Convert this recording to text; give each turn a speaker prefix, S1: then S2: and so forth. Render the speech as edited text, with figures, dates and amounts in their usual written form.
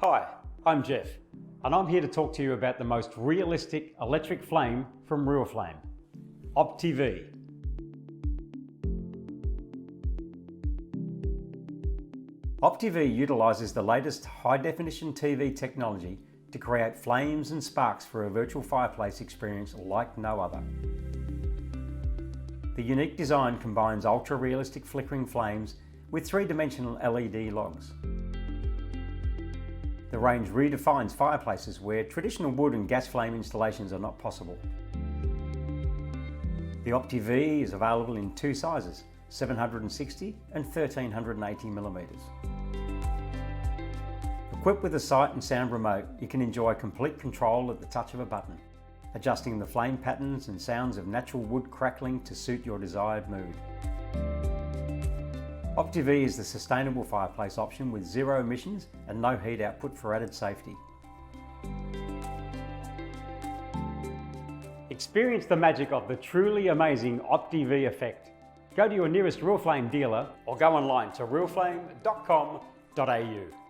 S1: Hi, I'm Jeff, and I'm here to talk to you about the most realistic electric flame from Real Flame, Opti-V. Opti-V utilises the latest high-definition TV technology to create flames and sparks for a virtual fireplace experience like no other. The unique design combines ultra-realistic flickering flames with three-dimensional LED logs. The range redefines fireplaces where traditional wood and gas flame installations are not possible. The Opti-V is available in two sizes, 760 and 1380mm. Equipped with a sight and sound remote, you can enjoy complete control at the touch of a button, adjusting the flame patterns and sounds of natural wood crackling to suit your desired mood. Opti-V is the sustainable fireplace option with zero emissions and no heat output for added safety. Experience the magic of the truly amazing Opti-V effect. Go to your nearest Real Flame dealer or go online to realflame.com.au.